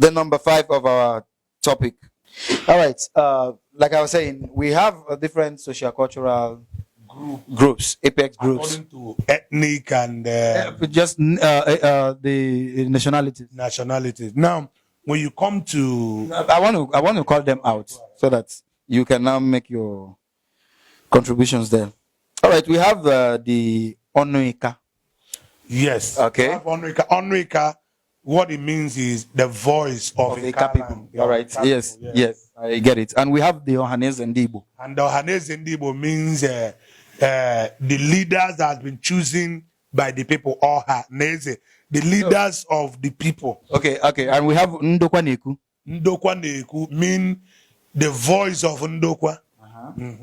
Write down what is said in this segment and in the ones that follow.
the number 5 of our topic. All right. Like I was saying, we have different sociocultural groups, apex groups, according to ethnic and just the nationalities. nationalities. Now, when you come to I want to call them out so that you can now make your contributions there. All right. We have the Onuika. yes, Okay. we have Onwika, what it means is the voice of Ika people. land. All right. Ika Yes. people, Yes. I get it. And we have the Ohanes and Dibo. And the Ohanese Ndibo means the leaders that have been chosen by the people. Ohanese, the leaders of the people. Okay. Okay. And we have Ndokwa Neku. Ndokwa Neku mean the voice of Ndokwa.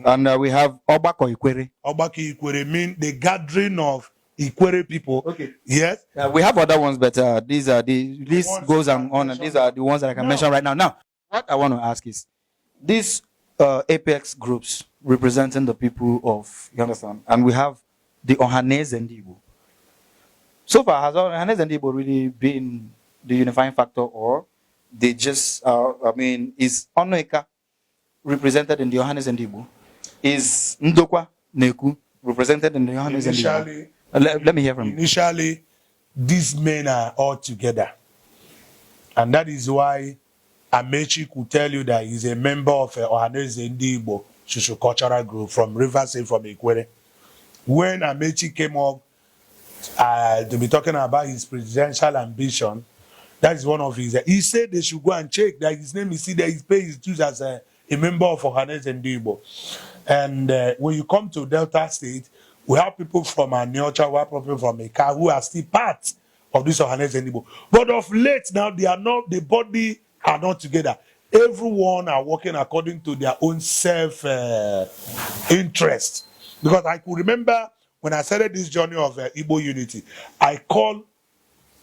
And we have Obako Ikwere. Obaki Ikwere mean the gathering of Ikwere people. Okay. Yes. We have other ones, but these are the list goes on, and these are the ones that I can mention right now. Now, what I want to ask is, these apex groups representing the people of, you understand, and we have the Ohanes and Igbo. So far, has Ohanes and Igbo really been the unifying factor, or they just, is Onoika represented in the Ohanes and Igbo? Is Ndokwa Neku represented in the Ohanes and Igbo? Let me hear from you. Initially, these men are all together. And that is why Amechi could tell you that he's a member of Ohanese Ndibo social cultural group from Rivers State, from Ikwere. When Amechi came up to be talking about his presidential ambition, that is one of his. He said they should go and check that his name is see that he pays his dues as a member of Ohanese Ndibo. And when you come to Delta State, we have people from Aniocha, we have people from Eka who are still part of this Ohanese Ndibo. But of late now, they are not, the body are not together. Everyone are working according to their own self-interest. Because I could remember when I started this journey of Igbo unity, I called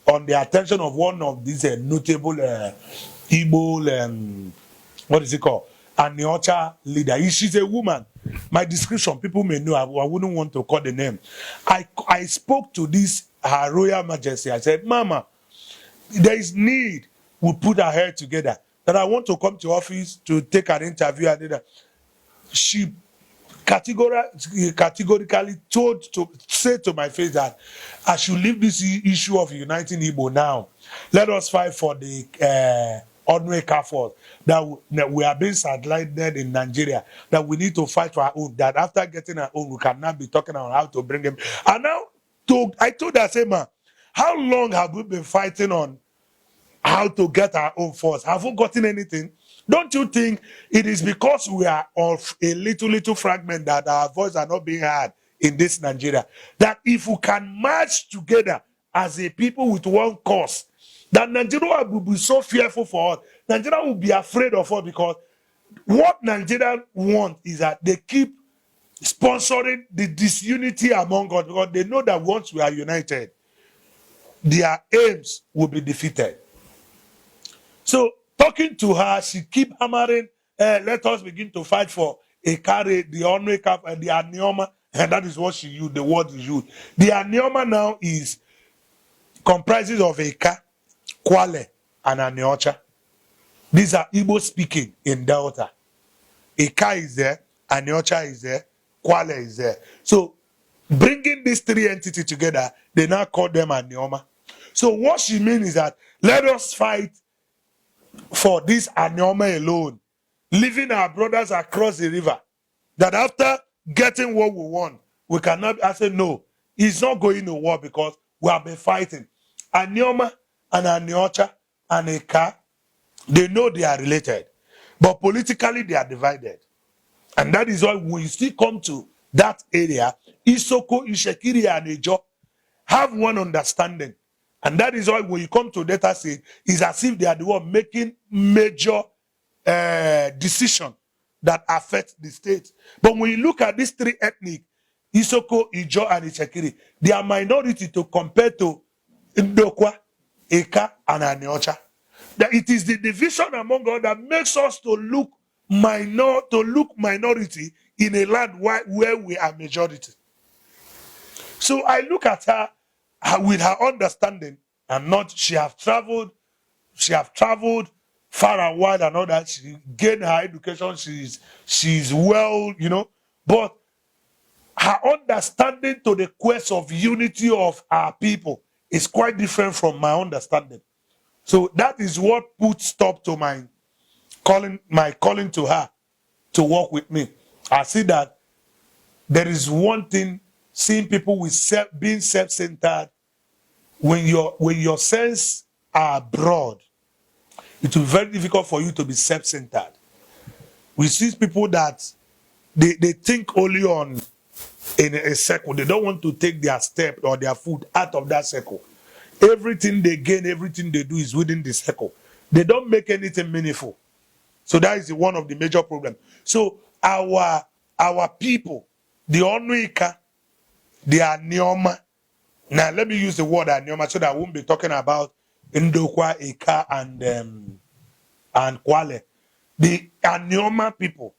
on the attention of one of these notable Igbo, what is it called? Aniocha leader. She's a woman. My description, people may know, I wouldn't want to call the name. I spoke to this Her Royal Majesty. I said, Mama, there is need. We put our head together. That I want to come to office to take an interview. And she categorically said to my face that I should leave this issue of uniting Igbo now. Let us fight for the Onweka force, that we are being sidelined in Nigeria, that we need to fight for our own, that after getting our own, we cannot be talking about how to bring them. And now, I told her, say, man, how long have we been fighting on how to get our own force? Have we gotten anything? Don't you think it is because we are of a little fragment that our voice are not being heard in this Nigeria? That if we can march together as a people with one cause, that Nigeria will be so fearful for us. Nigeria will be afraid of us, because what Nigeria want is that they keep sponsoring the disunity among us, because they know that once we are united, their aims will be defeated. So talking to her, she keep hammering, let us begin to fight for a carry, the Onweka, and the Anioma, and that is what she used, the word she used. The Anioma now comprises of Eka, Kwale, and Aniocha. These are Igbo speaking in Delta. Eka is there, Aniocha is there, Kwale is there. So bringing these three entities together, they now call them Anioma. So what she means is that let us fight for this Anioma alone, leaving our brothers across the river, that after getting what we want, we cannot. I said no, it's not going to war, because we have been fighting. Anioma and Aniocha and Eka, they know they are related, but politically they are divided. And that is why when you still come to that area, Isoko, Ishekiri, and Ejo have one understanding. And that is why when you come to Delta State, it's as if they are the one making major decision that affect the state. But when you look at these three ethnic, Isoko, Ijo, and Ishekiri, they are minority to compare to Ndokwa, Eka, and Aniocha. That it is the division among us that makes us to look minority in a land where we are majority. So I look at her with her understanding, and not she have traveled have traveled far and wide and all that. She gained her education. She's well, but her understanding to the quest of unity of our people is quite different from my understanding. So that is what put stop to my calling to her to work with me. I see that there is one thing, seeing people being self-centered. When your sense are broad, it will be very difficult for you to be self-centered. We see people that they think only on in a circle. They don't want to take their step or their foot out of that circle. Everything they gain, everything they do is within the circle. They don't make anything meaningful. So that is one of the major problems. So our people, the Onuika, the Anioma. Now let me use the word Anioma so that I won't be talking about Ndokwa, Eka, and Kwale. The Anioma people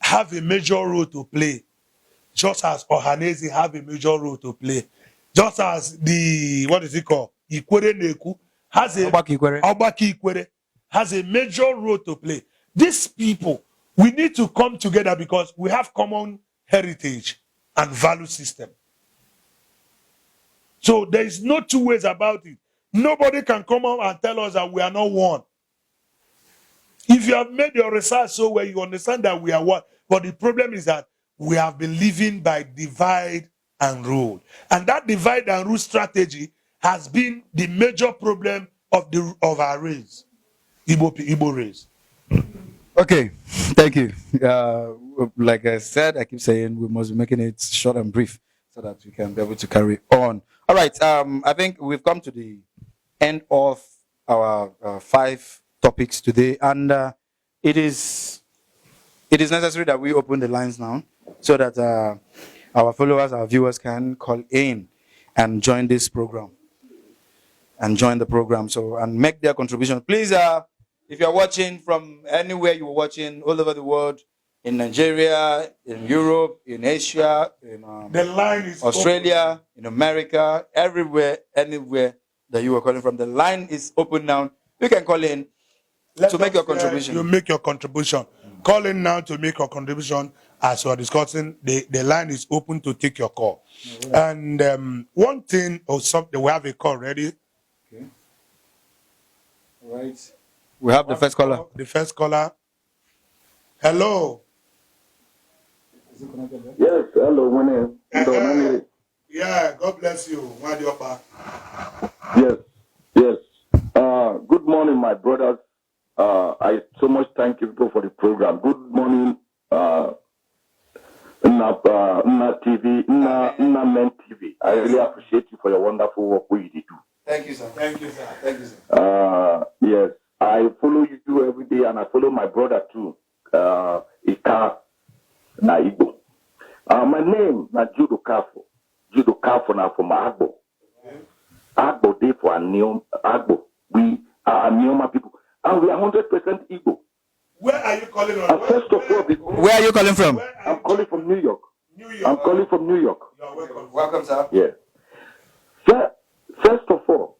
have a major role to play, just as Ohanese have a major role to play, just as the Ikwere Neku has a Obaki Ikwere has a major role to play. These people, we need to come together because we have common heritage and value system. So there is no two ways about it. Nobody can come out and tell us that we are not one. If you have made your research so well, you understand that we are one. But the problem is that we have been living by divide and rule. And that divide and rule strategy has been the major problem of our race, Igbo race. Okay, thank you. Like I said, I keep saying we must be making it short and brief so that we can be able to carry on. All right, I think we've come to the end of our 5 topics today, and it is necessary that we open the lines now so that our followers, our viewers can call in and join this program and join the program and make their contribution. Please, if you're watching from anywhere you're watching all over the world, in Nigeria, in Europe, in Asia, in the line is Australia, open. In America, everywhere, anywhere that you are calling from, the line is open now. You can call in to make your contribution. You make your contribution. Call in now to make your contribution. As we are discussing, the line is open to take your call. Yeah. And one thing or something, we have a call ready. Okay. All right. We have the first caller. The first caller. Hello. Yes, hello, my name. Yeah, God bless you. Yes. Good morning, my brothers. I so much thank you for the program. Good morning, Nna TV, Nna Men TV. I really appreciate you for your wonderful work we do. Thank you, sir. Thank you, sir. Yes, I follow you every day, and I follow my brother too. Ika Naibo. My name is Judo Kafo. Judo Kafo now from Agbo. Agbo day for Agbo. We are Anioma people. And we are 100% Igbo. Where are you calling from? First of all, where are you calling from? I'm calling from New York. I'm calling from New York. You're welcome. Welcome, sir. Yeah. First of all,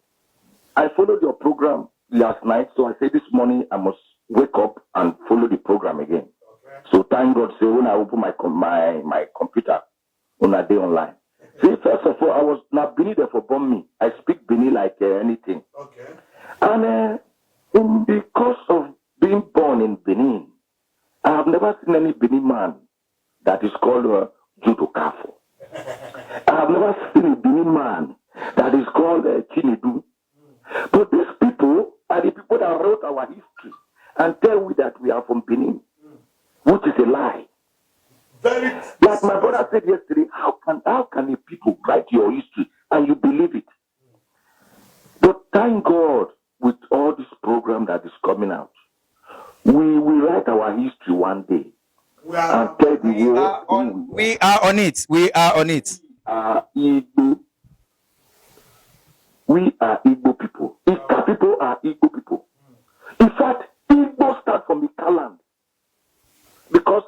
I followed your program last night, so I said this morning I must wake up and follow the program again. Okay. So thank God, say when I open my computer on a day online. See, first of all, I was not Benin there for bomb me. I speak Benin like anything. Okay. And in the course of being born in Benin, I have never seen any Benin man that is called Judo Kafo. I have never seen a Benin man that is called Chinedu. But these people are the people that wrote our history and tell me that we are from Benin, which is a lie. Like my brother said yesterday, how can a people write your history and you believe it? But thank God, with all this program that is coming out, we will write our history one day. We are on it. Igbo. We are Igbo people. Ika people are Igbo people. In fact, Igbo start from Ika land. Because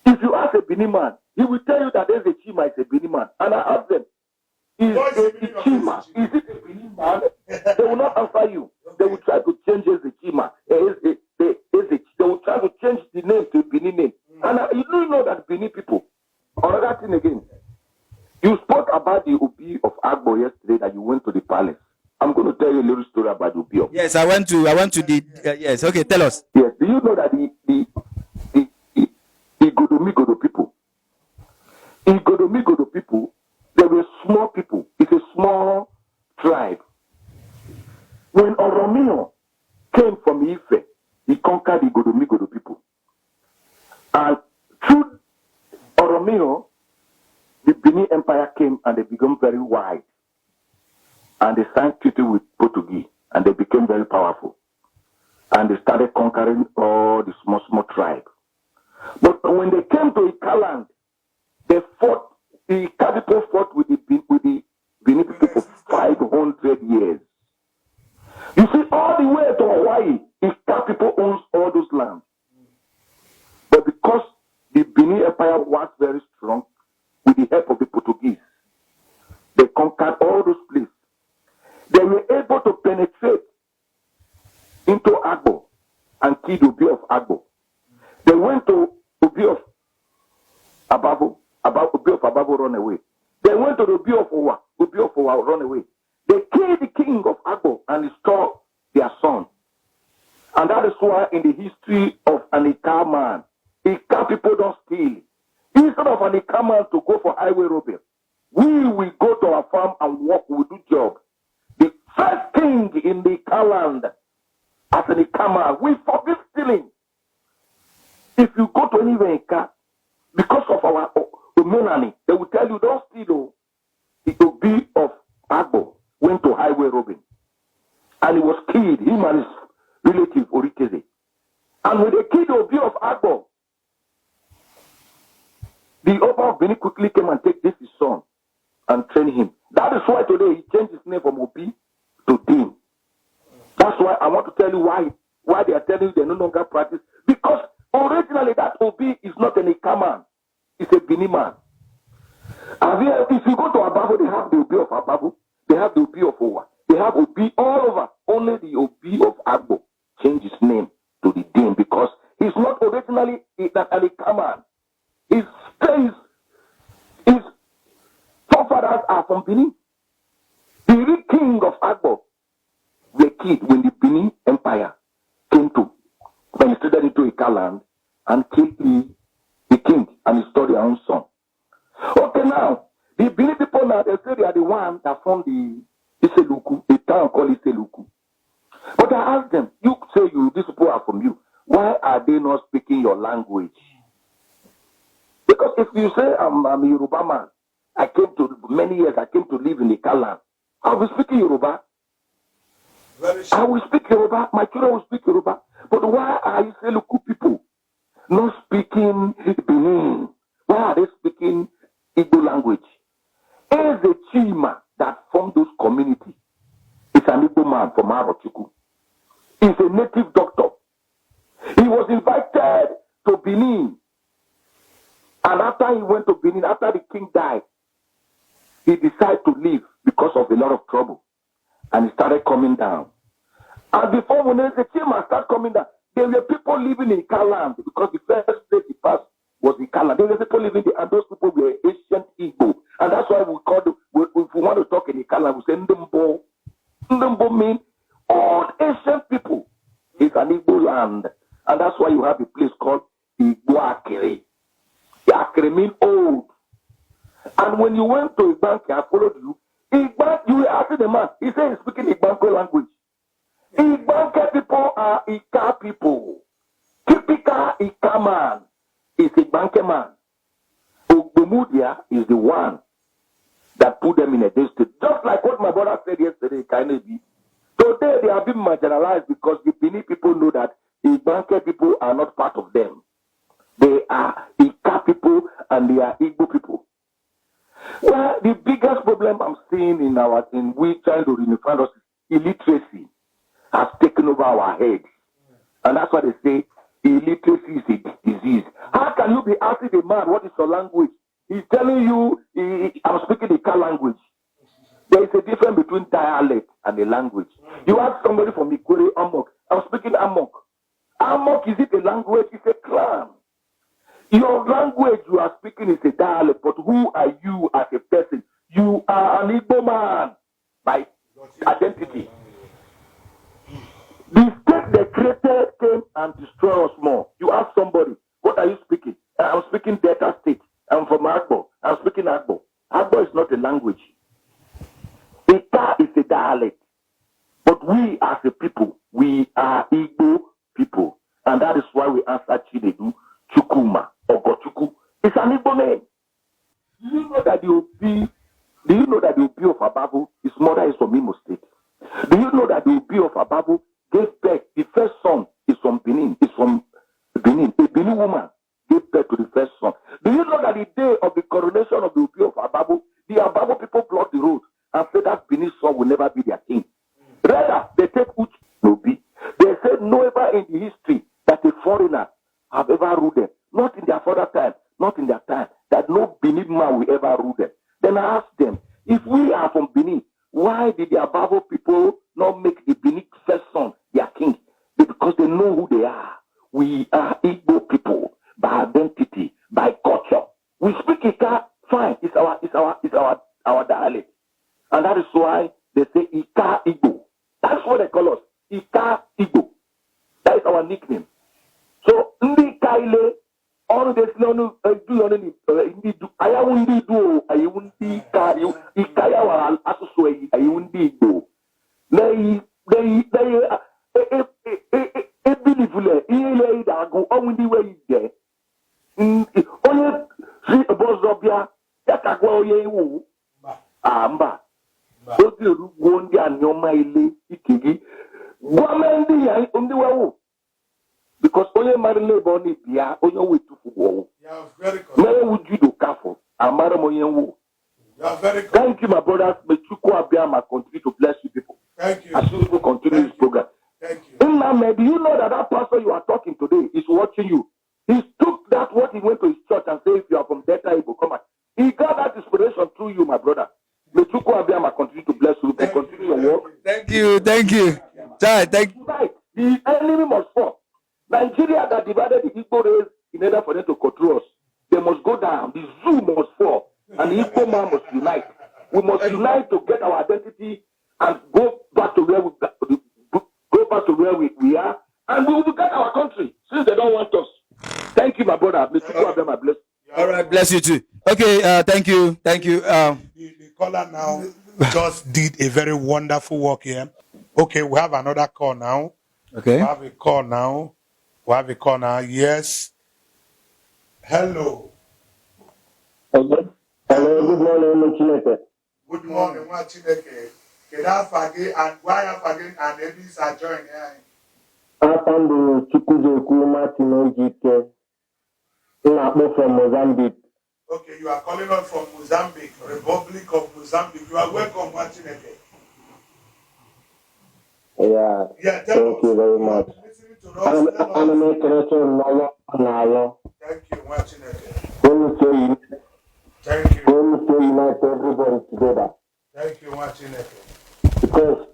if you ask a Benin man, he will tell you that there's a Chima is a Benin man. And I ask them, is it a Chima? Is it a Benin man? They will not answer you. they will try to change Ezechima. They will try to change the name to Benin name. And you know that Benin people. Another thing again. You spoke about the Obi of Agbo yesterday that you went to the palace. I'm going to tell you a little story about the Obi of. Yes, I went to the. Yes, okay, tell us. Yes, do you know that the Igodomigodo people, Igodomigodo people, they were small people. It's a small tribe. When Oromio came from Ife, he conquered the Igodomigodo people. And through Oromio, the Benin Empire came and they became very wide. And they signed treaty with Portuguese and they became very powerful. And they started conquering all the small tribes. But when they came to Ikaland, they fought, the Ika people fought with the Benin people for 500 years. You see, all the way to Hawaii, Ika people owns all those lands. But because the Benin Empire was very strong, with the help of the Portuguese, they conquered all those places. They were able to penetrate into Agbo and kill the Obi of Agbo. They went to Obi of Ababo, Obi of Ababo run away. They went to the Obi of Owa run away. They killed the king of Agbo and stole their son. And that is why in the history of an Ika man, Ika people don't steal. Instead of an Ika man to go for highway robbery, we will go to our farm and work, we do job. The first king in the Ika land, as an Ika man, we forbid stealing. If you go to anywhere in Ika, because of our Omenani, they will tell you, don't steal. The Obi of Agbo went to highway robbing. And he was killed, him and his relative Orikeze. And when they killed the Obi of Agbo, the Oba of Benin quickly came and take this his son and train him. That is why today he changed his name from Obi to Dim. That's why I want to tell you why they are telling you they no longer practice. Because originally that Obi is not an Ika man. It's a Benin man. If you go to Ababo, they have the Obi of Ababo. They have the Obi of Owa. They have Obi all over. Only the Obi of Agbo changed his name to the Dim because he's not originally an Ika man. His forefathers are from Benin. The real king of Agbo were killed when the Benin Empire came to penetrated into Ika land and killed the king and he stole their own son. Okay, now, the Benin people now, they say they are the one that formed the Iseluku, the town called Iseluku. But I asked them, you say these people are from you. Why are they not speaking your language? Because if you say I'm a Yoruba man, many years I came to live in Ika land, I will be speaking Yoruba. I will speak Yoruba, my children will speak Yoruba. But why are Iseluku people not speaking Benin? Why are they speaking Igbo language? Eze Chima that formed those communities is an Igbo man from Arochukwu. He's a native doctor. He was invited to Benin. And after he went to Benin, after the king died, he decided to leave because of a lot of trouble. And he started coming down. And before when Eze Chima started coming down, there were people living in Ika land because the first place he passed was Ika land. There were people living there, and those people were ancient Igbo. And that's why we call them, if we want to talk in Ika land, we say Ndembo. Ndembo means old ancient people. It's an Igbo land. And that's why you have a place called Igbo Akere. Akere means old. And when you went to Igbanke, I followed you. You were asking the man, he said he's speaking Igbanke language. Igbanke people are Ika people. Typical Ika man is Igbanke man. Ogbomudia is the one that put them in a district. Just like what my brother said yesterday, Kainebi. Today they are being marginalized because the Benin people know that the Igbanke people are not part of them. They are Ika people and they are Igbo people. Well, the biggest problem I'm seeing in we trying to unify us is illiteracy has taken over our heads. And that's why they say illiteracy is a disease. How can you be asking a man what is your language? He's telling you, I'm speaking the Ika language. There is a difference between dialect and a language. You ask somebody from Ikwere, Amok. I'm speaking Amok. Amok, is it a language? It's a clan. Your language you are speaking is a dialect, but who are you as a person? You are an Igbo man by identity. The state they created came and destroyed us more. You ask somebody, what are you speaking? I'm speaking Delta State. I'm from Agbo. I'm speaking Agbo. Agbo is not a language. Ika is a dialect. But we as a people, we are Igbo people. And that is why we answer Chinedu, Chukuma, or Gochuku. It's an Igbo name. Do you know that the Obi of Ababu, his mother is from Imo State? Do you know that the Obi of Ababu gave birth, the first son is from Benin, A Benin woman gave birth to the first son. Do you know that the day of the coronation of the Obi of Ababu, the Ababu people blocked the road and said that Benin son will never be their king? Rather, they take Uch Obi. They said never in the history that a foreigner have ever ruled them. Not in their father time, not in their time, that no Benin man will ever rule them. Then I asked them, if we are from Benin, why did the Ababo people not make the Benin first son their king? Because they know who they are. We are Igbo people by identity, by culture. We speak Ika, fine. It's our dialect, and that is why they say Ika Igbo. That's what they call us, Ika Igbo. That is our nickname. So Ndi Kaile, all this no do only ayawundi do ayawundi ka Ikaya wa asuswe ayawundi do. They believe ile da go only way there. Only see bozobia yakagwa oye wu amba. So the go ndi anyoma ile ikigi. Gwamendi ya ndi wawo. Because only marry labor ni bia only way to football. Yeah, very good. Mary would you do careful? Amara Moyenwu. Yeah, very good. Thank you, my brothers. May Chuku Abiyama continue to bless you people. Thank you. As you people continue this program. Thank you. Imam, do you know that pastor you are talking today is watching you? He took that what he went to his church and said, if you are from Delta, he will come out. He got that inspiration through you, my brother. May Chuku Abiyama continue to bless you and continue your work. Thank you. Thank you. Thank you. Tonight, the enemy must fall. Nigeria that divided the Igbo race in order for them to control us. They must go down. The zoo must fall. And the Igbo man must unite. We must unite to get our identity and go back to where we are. And we will get our country since they don't want us. Thank you, my brother. May people have them a blessing. All right, bless you too. Okay, thank you. Thank you. The caller now just did a very wonderful work here. Okay, we have another call now. Okay. We have a call now. Yes. Hello. Hello, good morning, Chineke. Good morning, Chineke. Kedafage and Guayafage and Edis are joining. Afando Chukwuzeku Martin Ojike. From Mozambique. Okay, you are calling us from Mozambique, Republic of Mozambique. You are welcome, Chineke. Yeah, thank you very much. I'm a creator now. Thank you, Chineke. Thank you. Going to unite everybody together. Thank you, Chineke. Because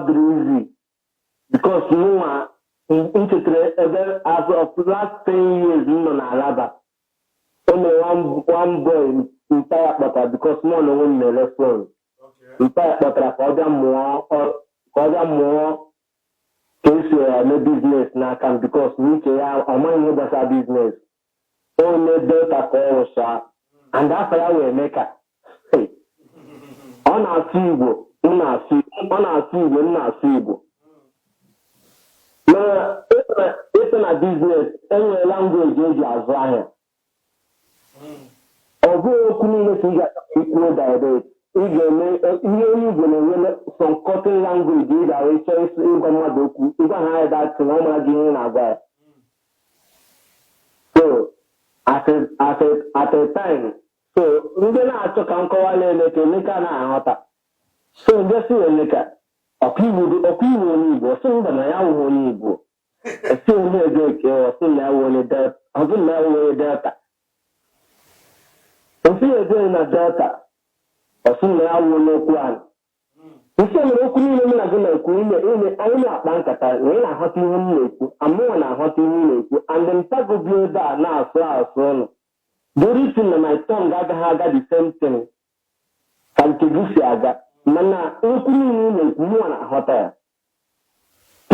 easy. Because you are integrated as of last 10 years in Alaba. Only one boy in Tayapata because no one in the restaurant. In Tayapata, other more case no business now can because we are a business. Only Delta call and that's why we make it. Hey, on our feeble, now, it's a business, any language is as well. Although community equal direct, even some cotton language that we choose in Gamadoku, even higher that to normal. So, at a time, so we don't have to come call a so just see a liquor. A people need, so that I will need. A still near Drake or still now only that, I will now wear data. If you are doing a data, or soon I will know one. Nso mere okwu niile m na gị na-ekwu anyị na-akpa nkata wee na-aghọta ihe m na-ekwu amụnwa na-aghọta ihe m na-ekwu and ntagobi ebe a na-asụ ụnụ doritin na my tongue agaghị aga the same thing ka nke gị si aga mana okwu niile na-ekwu mụnwa na-aghọta ya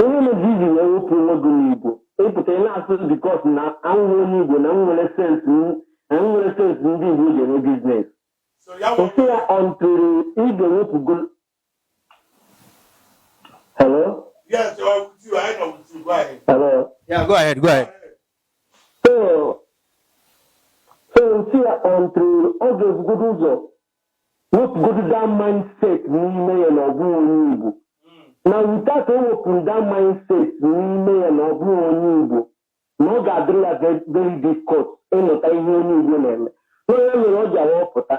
onye na-eji iji wee wepụ onwe gị n'Igbo ịpụta ị na-asụ bikos na anwụ onye Igbo na nwere sensị ndị Igbo ji eme biznes ofe ya ọntụrụ ị ga-ewepụgo. Hello? Yes, with you. I know with you. Go ahead. Hello? Yeah, go ahead. So see, until all those good ụzọ wepụgodo that mindset n'ime ya na ọ bụghị onye Igbo. Na without ewepụ that mindset n'ime ya na ọ bụghị onye Igbo, na ọ ga-adịrị ya very difficult ịmụta ihe onye Igbo na-eme. N'onye mere ọ ji awapụta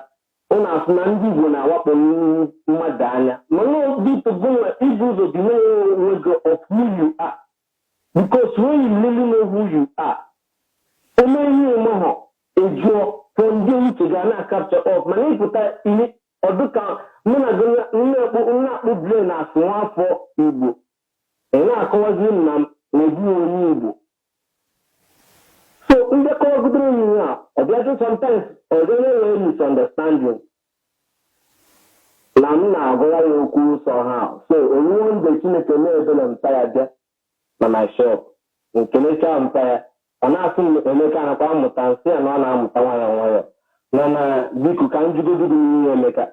ọ na-asụ na ndị Igbo na-awakpo mmadụ anya mana bito gụnwe ibu ụzọ dị onwe gị of who you are because when you really know who you are ome ihe ịmahọ ejụọ pụ ndị uche ga na-akapcha up mana ịpụta ihe ọdụka mụ na gị na-akpụ blen na asụ nwafọ Igbo na-akọwazi m na na-ebu onye Igbo so ndị kọwagidere ihe a ọ bịazi sometimes ọzọ na-enwe misunderstanding na m na-agụra ya okwu sọ ha so onwe mgbe Chineke na-ebele mpa ya bịa na my shop nkelecha mpa ya ọ na-asị m Emeka nakwa amụta nsị ya na ọ na-amụta nwayọ mana biko ka m jigodo gị n'ihe Emeka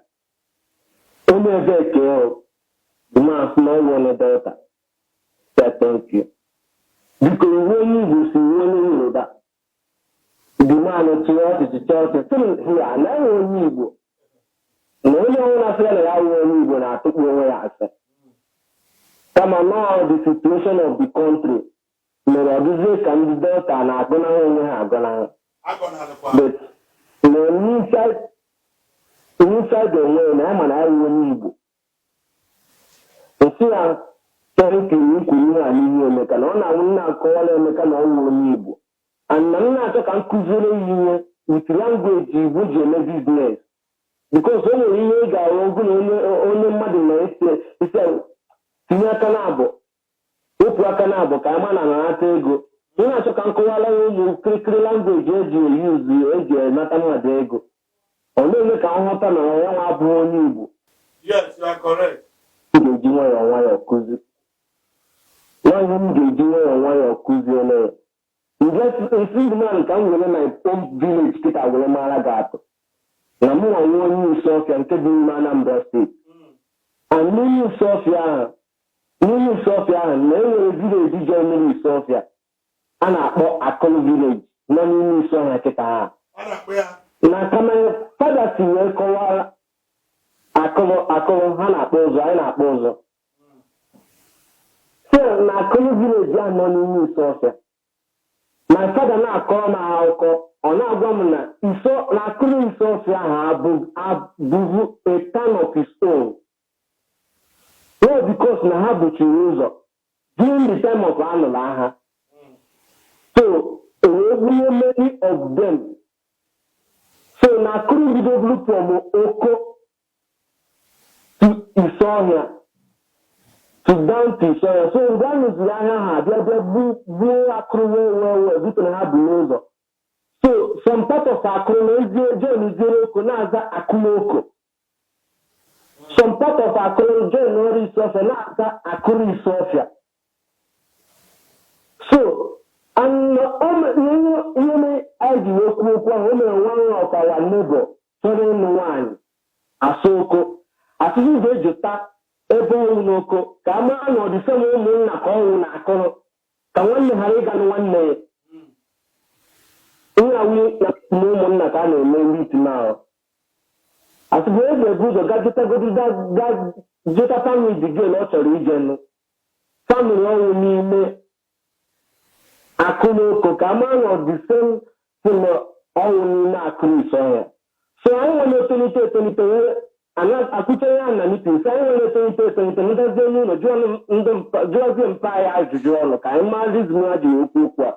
onye ebe kee masị na ọnwụ onye Delta thank you biko iwe onye Igbo si iwe onye Yoruba the man to ọchịchị still anaghị onye Igbo na onye ọnwụ na-asịra na ya wụ onye Igbo na-atụkpu onwe ya asị kama now the situation of the country mere ọdịzie ka ndị Delta na-agọnaghị onwe ha agọnaghị but na inside onwe na ya ma na ya wụ onye Igbo esi ya chọrọ ikiri ikwuru ihe a n'ihu Emeka na ọ na-awụ na-akọwala Emeka na ọ wụ onye Igbo and m na-achọ ka m kụziere ya ihe with language Igbo ji eme biznes because o nwere ihe ị ga-arụ ọgụ na onye mmadụ na-ese tinye aka na-abụ wepụ aka na-abụ ka ama na anata ego ị na-achọ ka m kọwara ya ụmụ kirikiri language eji enata mmadụ ego ọ na-eme ka m ghọta na ya nwa abụghị onye Igbo. Yes, you are correct. M ga-eji nwayọọ kụzi nwaanyị m ga-eji nwayọọ kụziele ya isi ndị mmadụ ka m were my own village kịta were mara ga-atụ na mụ nwa onye Isiọfịa nke dị n'ime Anambra steeti and n'ime Isiọfịa ahụ na enwere village je mmiri Isiọfịa a na-akpọ Akụrụ village nọ n'ime Isiọfịa kịta ha na kama fada si wee kọwara Akụrụ ha na-akpọ ụzọ anyị na-akpọ ụzọ so na Akụrụ village ahụ nọ n'ime Isiọfịa my father na-akọrọ m akụkọ ọ na-agwa m na Akụrụ Isiọfịa ahụ abụghị a town of its own no because na ha bụchiri ụzọ during the time of anụrụ agha so enweghị many of them so na Akụrụ bidoro from Oko to Isiọhịa to down to Isiọhịa so mgbe a nụziri ahịa ha abịa gbuo Akụrụ wee butere ha bụ n'ụzọ so some part of Akụrụ na John Iziere Oko na-aza Akụrụ some part of Akụrụ John Ọrụ Isiọfịa na-aza Akụrụ Isiọfịa so ihe anyị ji wee kwuo okwu ahụ o mere nwa of our neighbor chọrọ ịnụ nwaanyị asụ oko asụsụ ga-ejụta ebe ọnwụ n'oko ka a mara na ọdịse ma ụmụnna ka ọnwụ na Akụrụ ka nwanne ghara ịganụ nwanne ya nyawu na ụmụnna ka a na-eme ndị itinahụ asụsụ eze bụ ụzọ jụta famili digel ọ chọrọ ije nụ famili ọnwụ n'ime Akụrụ oko ka a mara na ọdịse ma ọnwụ n'ime Akụrụ Isiọhịa so anyị nwere etolite akụcha ya na mitin si anyị nwere etolite ndazie n'ụlọ jụọzie mpa anyị ajụjụ ọnụ ka anyị maa rizm ha ji okwu a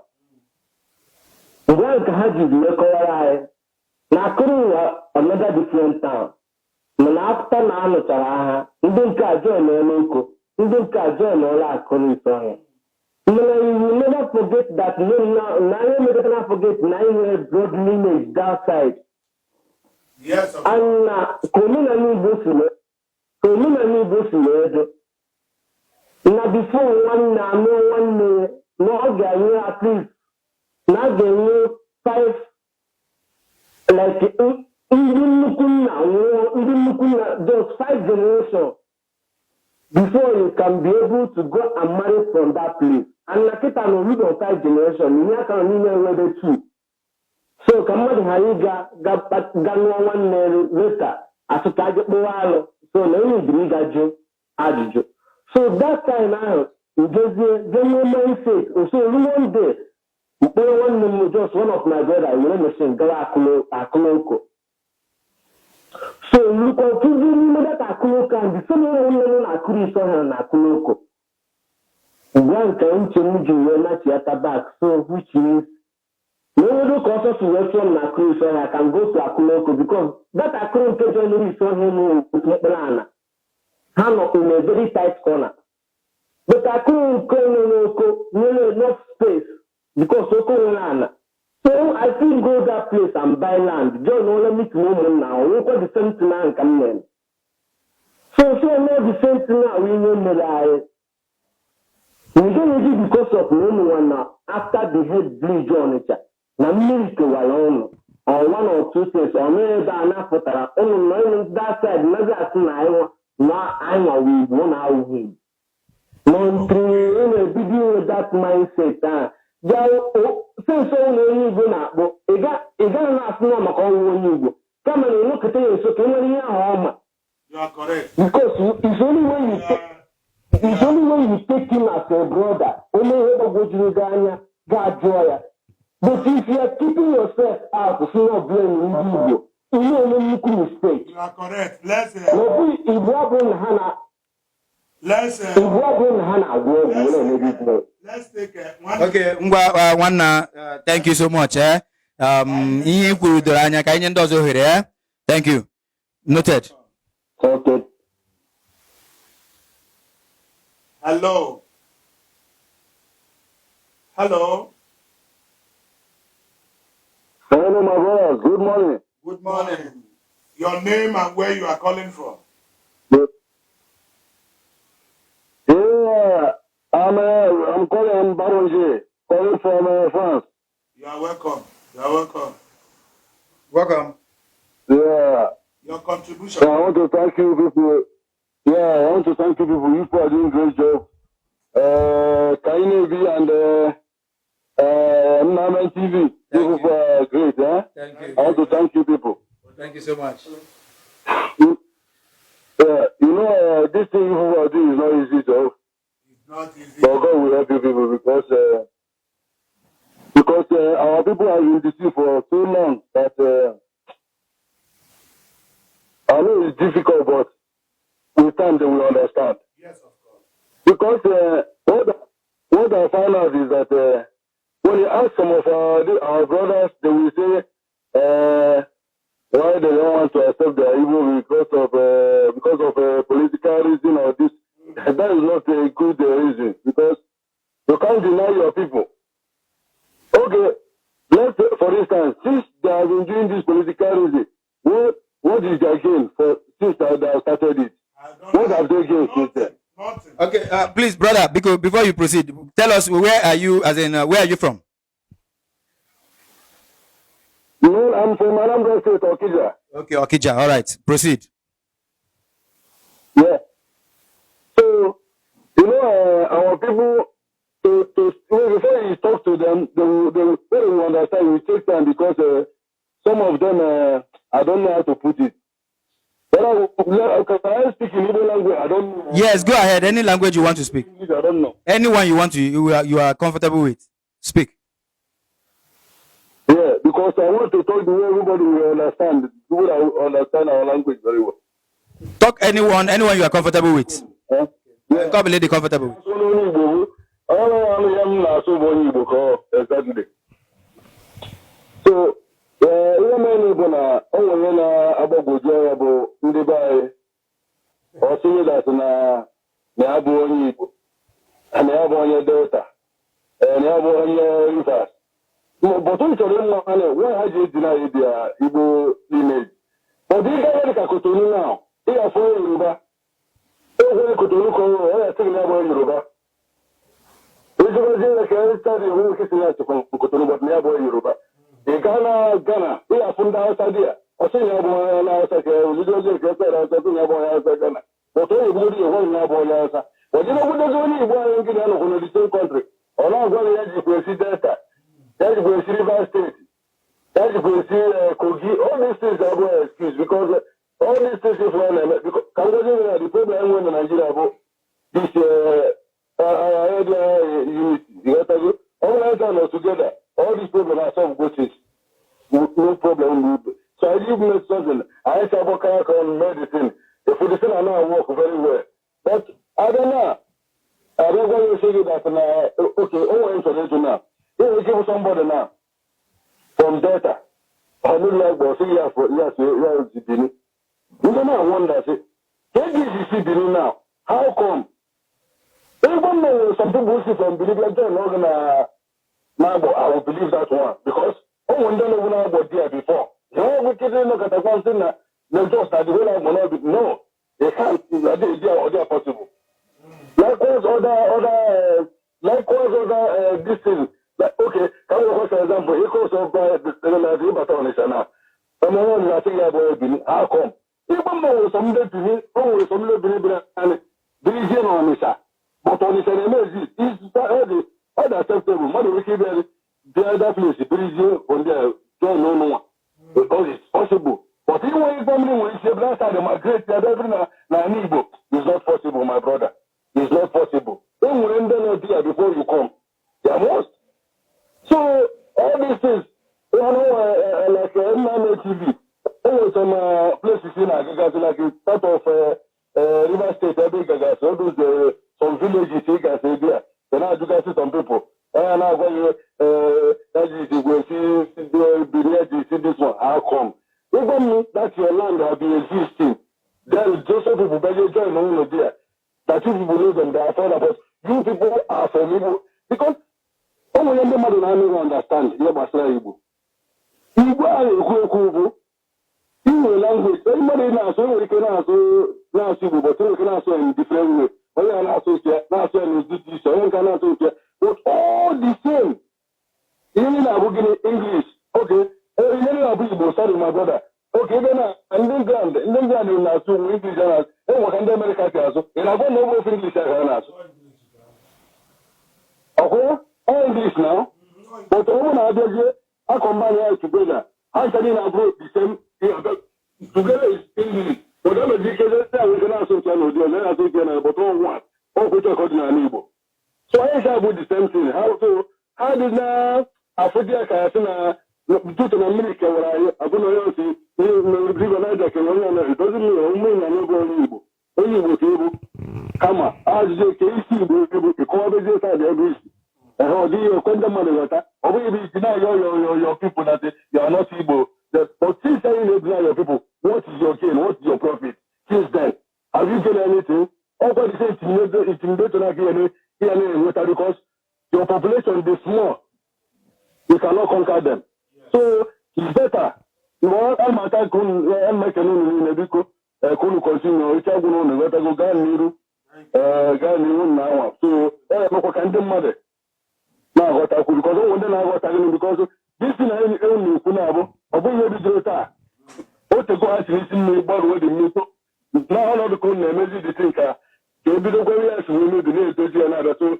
mgbe ahụ ka ha jiri wee kọwara anyị na Akụrụ another different town mana apụta na anụchara agha ndị nke a joinụọla oko ndị nke a joinụọla akụrụ ise ọhịa mana you will never forget that na anyị emekọtara forget na anyị nwere broad lineage that side. Yes, of and na ka omenala Igbo si wee dị na before nwanne anụ nwanne na ọ ga-enwe at least na a ga-enwe 5 like ndị nnukwu nna nwụọ ndị nnukwu nna just 5 generations before you can be able to go and marry from that place. And na kịta na olugo 5 generation ihe aka n'ime nwebe 2. So ka mmadụ ghara ga nụọ nwanne leta asụka aja kpụwa alụ so na onye ibiri ịgajụ ajụjụ. So that time ahụ ujezie genwe mindset so one day mkpụrụ nwanne m just one of my brother were machine gawa akụlụko. So lukwa kuzi n'ime data akụlụko and the same way nwanne na akụrụ isi ọhịa na akụlụko. Gwa nke uche m ji wee nachiata back so which means no ka ọsọ si wee tụọ m na akụrụ isi ọhịa can go to akụlụko because that akụrụ nke joinere isi ọhịa n'otu mkpụrụ ana ha nọ in a very tight corner. But akụrụ nke n'oko nwere enough space because oko nwere ana. So I still go that place and buy land. John only meet woman now. We got the same thing now come in. So no the same thing now we know me. We don't do because of no one now. After the head bleed on it. Now milk alone or 1 or 2 things or maybe enough for that side. Maybe I think I'm a we won't have him. No through in a video with that mindset. Since only Igbo na-akpọ ị gaghị na-asị na maka ọnwụ onye Igbo kama na ịnọkọta ya nso ka enwere ihe ahụ ọma. You are correct. Because it's only when you take him as a brother onye ihe gbagwojuru gị anya ga-ajụọ ya. But if you are keeping yourself out si na blame ndị Igbo ihe onye nnukwu mistake. You are correct. Let's Igbo abụrụ na ha na-agwọ ọgwụ na-emebi. Let's take one. Okay, ngwa nwanna, thank you so much. Ihe kwuru doro anya ka anyị nye ndị ọzọ ohere. Thank you. Noted. Okay. Hello. Hello, my brothers. Good morning. Good morning. Your name and where you are calling from? Yeah, I'm calling Baronje, calling from France. You are welcome. You are welcome. Welcome. Your contribution. I want to thank you people. Yeah, I want to thank you people. You people are doing a great job. Kainevi and Naman TV. You people are great, eh? Thank you. I want to thank you people. Thank you so much. This thing you people are doing is not easy, though. It's not easy. But God will help you people because our people have been deceived for so long that I know it's difficult, but with time they will understand. Yes, of course. Because what I found out is that when you ask some of our brothers, they will say why they don't want to accept their evil because of political reason or this. That is not a good reason because you can't deny your people. Okay, let's for instance, since they have been doing this political reason, what is their gain since they have started it? What have they gained since then? Nothing. Okay, please, brother, because before you proceed, tell us where are you, where are you from? I'm from Anambra State, Okija. Okay, Okija. All right, proceed. Yeah. So, our people, before you talk to them, they will understand. We take time because some of them, I don't know how to put it. But I speak in Igbo language. I don't know. Yes, go ahead. Any language you want to speak. English, I don't know. Anyone you are comfortable with. Speak. Yeah, because I want to talk the way everybody will understand. People will understand our language very well. Talk anyone you are comfortable with. Huh? Yeah. Come lady comfortable with. Exactly. So, ihe mere bụ na o nwere na-agbagwoju anya bụ ndị be anyị ọsịnye datụ na ya bụ onye Igbo na ya bụ onye Delta na ya bụ onye Rivers bọtụ m chọrọ ịmụ ha nwa ha ji eji na ibi ya Igbo imeji ọ dị ihe dị ka Kotonu na ịghafụ onye Yoruba egwere Kotonu ka ọ ya sịghị na ya bụ onye Yoruba ezigbozi ka stadi enwe nke si na achịkwa Kotonu bọtụ na ya bụ onye Yoruba ị gaa na Ghana ịghafụ ndị Hausa dị ya ọsị ya bụ onye na Hausa ka ozidozi nke ekpere Hausa sị ya bụ onye Hausa Ghana bọtụ onye Igbo dị enwe ya bụ onye Hausa ọdịna obodozi onye Igbo anyị nke na-anọkwa na the same country ọ na-agwa ya jikwa esi Delta ya jikwa esi Rivers State ya jikwa esi Kogi all these things are no excuse because all these things if one ka ngozi nwere the problem enwe na Nigeria bụ this unity ịghọtago all night and together all these problems are solved good things no problem so I give me something I say about on medicine the medicine are not work very well but I don't know I don't want to say that okay oh I'm now if you give somebody now from Delta I don't like but say yes Benin you don't know wonder say can you see Benin now how come even though some people see from Benin like that I will believe that one because when they know about there before we can't look at the one thing that they just that the whole of money no they can't they are possible likewise other this thing like okay can we go for example echoes of the baton now someone is saying about how come even though some day to oh some little and Belgian on Misha but on the exist is other acceptable mother we keep the other place Belgium on there don't know no one because it's possible but even when family when she blast and migrate the other na Igbo it's not possible my brother it's not possible when we end up there before you come they are most so all these things you know like TV some places in Agagas like part of River State Agagas all those some villages you can say there then I do see some people and I go see this one how come even that your land have been existing then just some people better join on there that you people know them they are fine but you people are from Igbo because only the mother don't understand you must say Igbo are Igbo Igbo language everybody now so we can also now Igbo but we can also in different way we are not so now so in this so we can also but all the same even about English okay even about Igbo sorry my brother okay then and then grand na so English and what can the America also and I don't know English and okay all English now but when I do I combine it together how can you abroad the same together is English but I'm a educated we can also channel there let us say but all one all which are called in Igbo so I say about the same thing how did now Africa can do to America where I don't know see it doesn't mean only Igbo come as you can see the coverage side every and how do you condemn water or maybe deny your people that you are not Igbo but since you deny your people what is your gain what is your profit since then have you gained anything all the same it's in here because your population is small you cannot conquer them so it's better you want to continue it's a good go now so no can do mother now what I could because because this thing only kunabo obo ye bi ta o te go ati ni me gbaru we mi to now all of the kun na mezi the thing ka ke bi do go yes we me bi na to ti na do so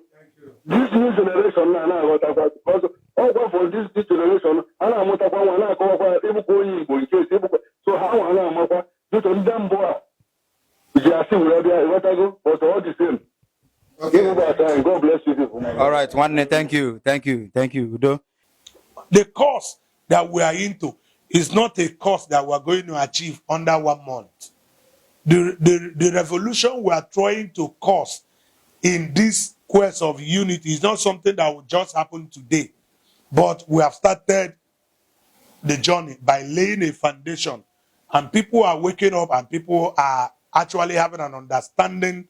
this new generation na what I because all go for this generation ana amota kwa na ko kwa ibu ko yi Igbo nke ibu so how ana amota do to ndam boy you are still ready what I go but all the same. Okay. God bless you people. All right, one thank you, Udo. The course that we are into is not a course that we are going to achieve under 1 month. The revolution we are trying to cause in this quest of unity is not something that will just happen today, but we have started the journey by laying a foundation. And people are waking up and people are actually having an understanding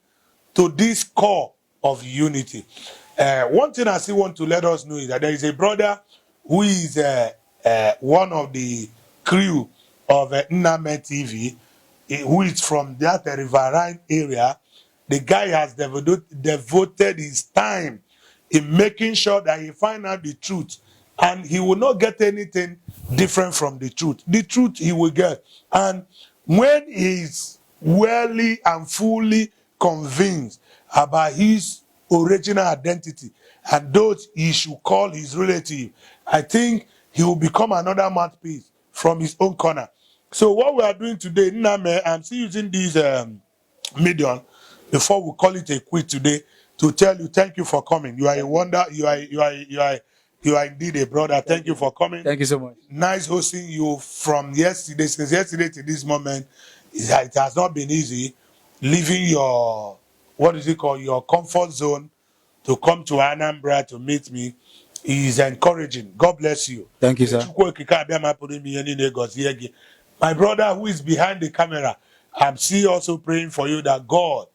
to this core of unity. One thing I still want to let us know is that there is a brother who is one of the crew of Nname TV, who is from that riverine area. The guy has devoted his time in making sure that he find out the truth, and he will not get anything different from the truth. The truth he will get. And when he is really and fully convinced about his original identity and those he should call his relative, I think he will become another mouthpiece from his own corner. So what we are doing today, Nname, I'm still using this medium before we call it a quit today, to tell you thank you for coming. You are a wonder. You are indeed a brother. Thank you for coming. Thank you so much. Nice hosting you from yesterday, since yesterday to this moment. It has not been easy leaving your, what is it called, your comfort zone to come to Anambra to meet me. Is encouraging. God bless you. Thank you, sir. My brother who is behind the camera, I'm still also praying for you that God,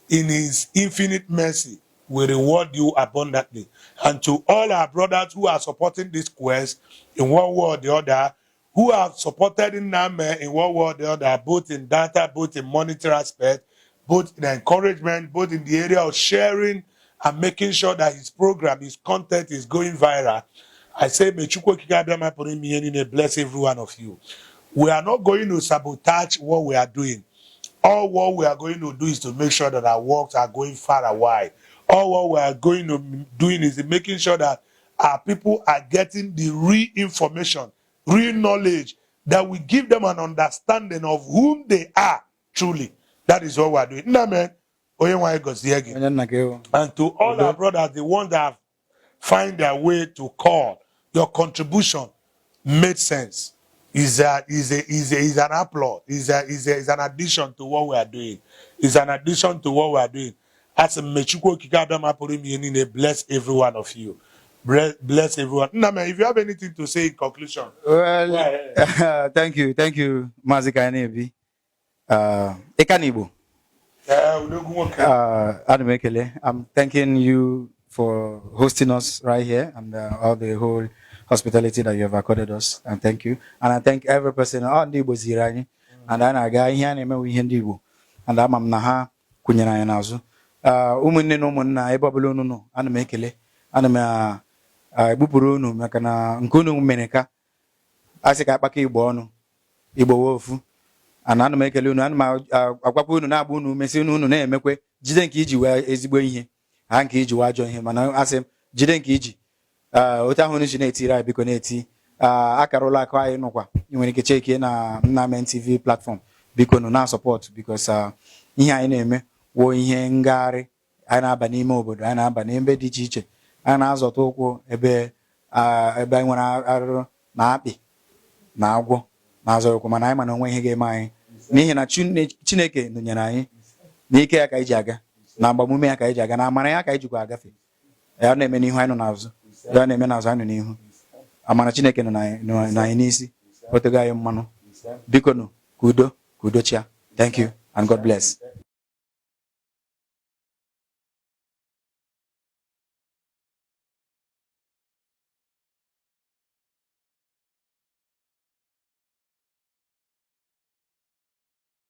in his infinite mercy, will reward you abundantly. And to all our brothers who are supporting this quest in one way or the other, who have supported in Nname in one way or the other, both in data, both in monetary aspect, both in encouragement, both in the area of sharing and making sure that his program, his content is going viral. I say, may Chukwu Okike Abiama Pụrụ Ime Ihe Niile bless every one of you. We are not going to sabotage what we are doing. All what we are going to do is to make sure that our works are going far and wide. All what we are going to be doing is making sure that our people are getting the real information, real knowledge, that we give them an understanding of whom they are truly. That is what we are doing. Amen. And to all our brothers, the ones that find their way to call, your contribution made sense. Is an applaud. Is an addition to what we are doing. Is an addition to what we are doing. As a Mechukwu Okike Abiama Pụrụ Ime Ihe Niile, bless every one of you. Bless everyone. Nname, if you have anything to say in conclusion. Well, thank you, Mazi Kainebi. Ekanibo. I'm thanking you for hosting us right here and all the whole hospitality that you have accorded us, and thank you. And I thank every person on the Igbo and I got here and Igbo, and I'm Naha Kunyana Nazu. Umunne no Muna, Ebabulu no, and Mekele, and Bupurunu, Makana, Nkunu Meneka, Asika Paki Bono, Ibo Wolfu, and Anamekelunu, and my Aquapunu Nabunu, Messinu, Mekwe, Jidenkiji, where is Buye, Hankiji, why join him, and I asked him, Jidenkiji. Utahuni jineti ra bikoneti akarola kwa inokwa when you check in Nname TV platform biko no na support because ihe anyị na-eme wo ihe ngari anyị na-aba n'ime obodo anyị na-aba n'ebe dị iche iche anyị na-azọta ụkwụ ebe anyị nwere arụrụ na akpị na agwọ na azọ ụkwụ mana anyị mana onwe ihe ga-eme anyị n'ihi na Chineke nọnyere anyị n'ike ya ka anyị ji aga na agbamume ya ka anyị ji aga na amara ya ka anyị jikwa agafe ya na-eme n'ihu anyị nọ n'azụ ya na-eme n'azụ anyị nọ n'ihu amara Chineke nọ na anyị n'isi otego anyị mmanụ biko nụ ka udo chia. Thank you and God bless.